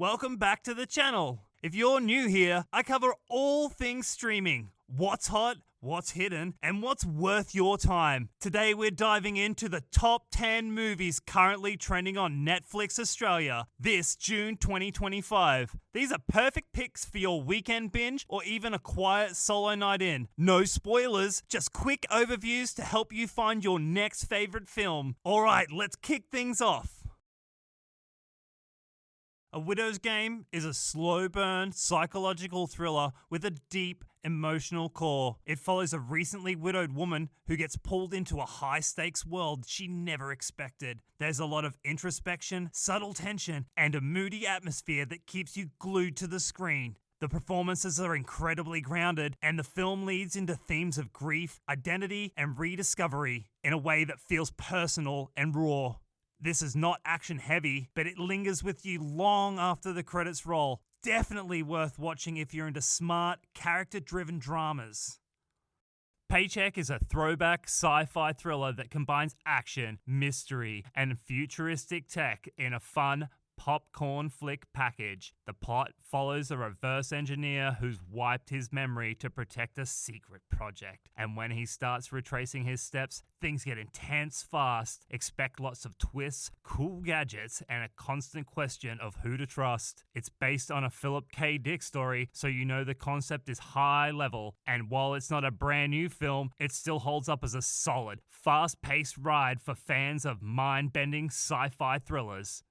Welcome back to the channel. If you're new here, I cover all things streaming. What's hot, what's hidden, and what's worth your time. Today we're diving into the top 10 movies currently trending on Netflix Australia this June 2025. These are perfect picks for your weekend binge or even a quiet solo night in. No spoilers, just quick overviews to help you find your next favorite film. Alright, let's kick things off. A Widow's Game is a slow burn psychological thriller with a deep emotional core. It follows a recently widowed woman who gets pulled into a high stakes world she never expected. There's a lot of introspection, subtle tension, and a moody atmosphere that keeps you glued to the screen. The performances are incredibly grounded, and the film leads into themes of grief, identity, and rediscovery in a way that feels personal and raw. This is not action heavy, but it lingers with you long after the credits roll. Definitely worth watching if you're into smart, character-driven dramas. Paycheck is a throwback sci-fi thriller that combines action, mystery, and futuristic tech in a fun, popcorn flick package. The plot follows a reverse engineer who's wiped his memory to protect a secret project. And when he starts retracing his steps, things get intense fast. Expect lots of twists, cool gadgets, and a constant question of who to trust. It's based on a Philip K. Dick story, so you know the concept is high level. And while it's not a brand new film, it still holds up as a solid, fast-paced ride for fans of mind-bending sci-fi thrillers.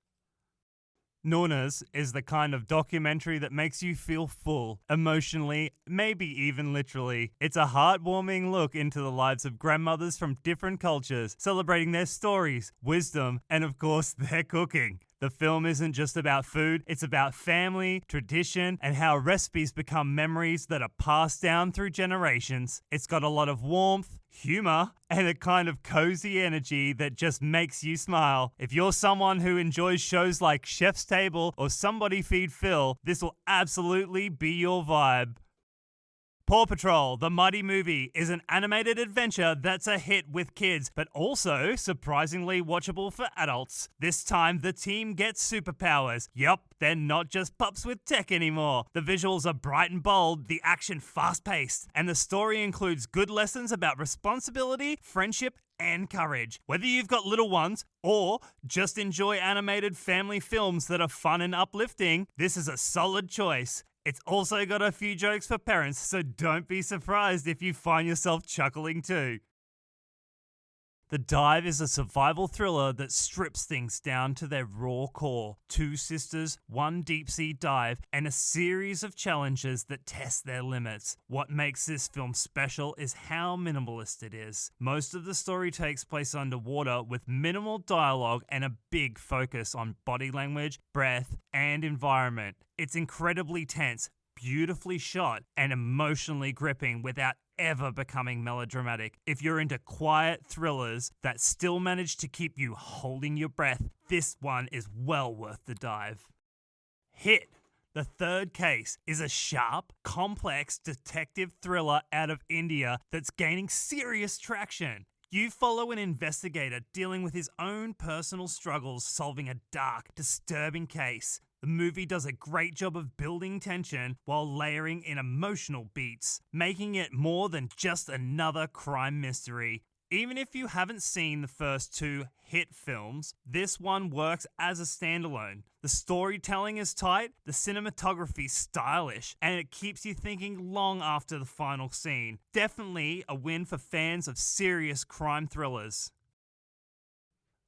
Noonas is the kind of documentary that makes you feel full, emotionally, maybe even literally. It's a heartwarming look into the lives of grandmothers from different cultures, celebrating their stories, wisdom, and of course, their cooking. The film isn't just about food, it's about family, tradition, and how recipes become memories that are passed down through generations. It's got a lot of warmth, humor, and a kind of cozy energy that just makes you smile. If you're someone who enjoys shows like Chef's Table or Somebody Feed Phil, this will absolutely be your vibe. Paw Patrol, the Mighty Movie, is an animated adventure that's a hit with kids, but also surprisingly watchable for adults. This time, the team gets superpowers. Yup, they're not just pups with tech anymore. The visuals are bright and bold, the action fast-paced, and the story includes good lessons about responsibility, friendship, and courage. Whether you've got little ones or just enjoy animated family films that are fun and uplifting, this is a solid choice. It's also got a few jokes for parents, so don't be surprised if you find yourself chuckling too. The Dive is a survival thriller that strips things down to their raw core. Two sisters, one deep-sea dive, and a series of challenges that test their limits. What makes this film special is how minimalist it is. Most of the story takes place underwater with minimal dialogue and a big focus on body language, breath, and environment. It's incredibly tense, beautifully shot, and emotionally gripping without ever becoming melodramatic. If you're into quiet thrillers that still manage to keep you holding your breath, this one is well worth the dive. Hit, The Third Case, is a sharp, complex detective thriller out of India that's gaining serious traction. You follow an investigator dealing with his own personal struggles solving a dark, disturbing case. The movie does a great job of building tension while layering in emotional beats, making it more than just another crime mystery. Even if you haven't seen the first two Hit films, this one works as a standalone. The storytelling is tight, the cinematography stylish, and it keeps you thinking long after the final scene. Definitely a win for fans of serious crime thrillers.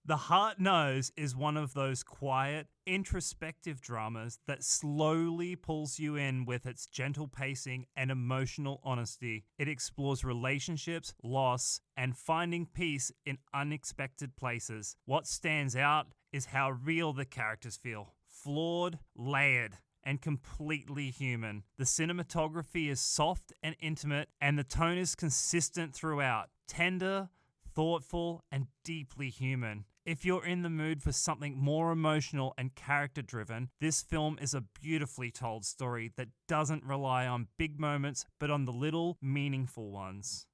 The Heart Knows is one of those quiet, introspective dramas that slowly pulls you in with its gentle pacing and emotional honesty. It explores relationships, loss, and finding peace in unexpected places. What stands out is how real the characters feel. Flawed, layered, and completely human. The cinematography is soft and intimate, and the tone is consistent throughout. Tender, thoughtful, and deeply human. If you're in the mood for something more emotional and character-driven, this film is a beautifully told story that doesn't rely on big moments, but on the little, meaningful ones.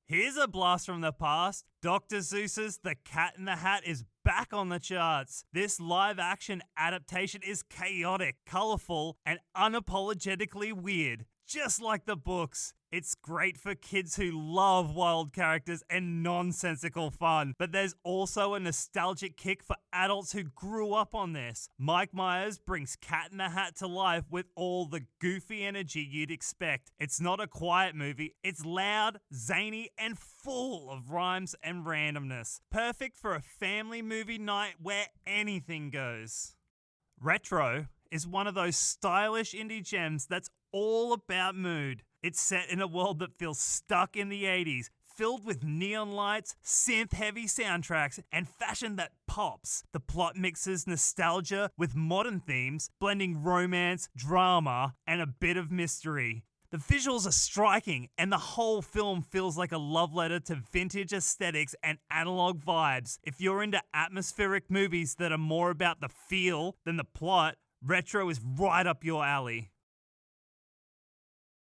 Here's a blast from the past. Dr. Seuss's The Cat in the Hat is back on the charts. This live-action adaptation is chaotic, colorful, and unapologetically weird, just like the books. It's great for kids who love wild characters and nonsensical fun, but there's also a nostalgic kick for adults who grew up on this. Mike Myers brings Cat in the Hat to life with all the goofy energy you'd expect. It's not a quiet movie, it's loud, zany, and full of rhymes and randomness. Perfect for a family movie night where anything goes. Retro is one of those stylish indie gems that's all about mood. It's set in a world that feels stuck in the 80s, filled with neon lights, synth-heavy soundtracks, and fashion that pops. The plot mixes nostalgia with modern themes, blending romance, drama, and a bit of mystery. The visuals are striking, and the whole film feels like a love letter to vintage aesthetics and analog vibes. If you're into atmospheric movies that are more about the feel than the plot, Retro is right up your alley.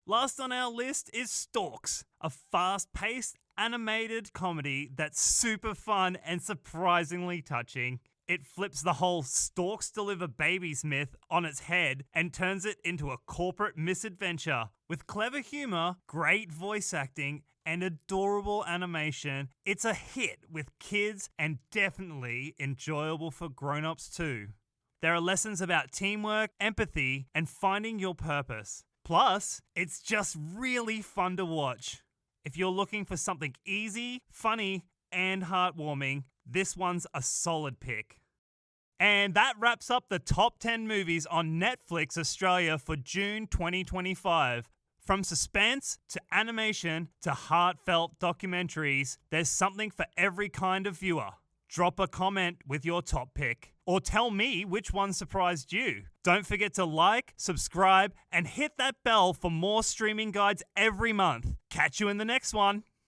Last on our list is Storks, a fast-paced, animated comedy that's super fun and surprisingly touching. It flips the whole storks deliver babies myth on its head and turns it into a corporate misadventure. With clever humor, great voice acting, and adorable animation, it's a hit with kids and definitely enjoyable for grown-ups too. There are lessons about teamwork, empathy, and finding your purpose. Plus, it's just really fun to watch. If you're looking for something easy, funny, and heartwarming, this one's a solid pick. And that wraps up the top 10 movies on Netflix Australia for June 2025. From suspense to animation to heartfelt documentaries, there's something for every kind of viewer. Drop a comment with your top pick, or tell me which one surprised you. Don't forget to like, subscribe, and hit that bell for more streaming guides every month. Catch you in the next one.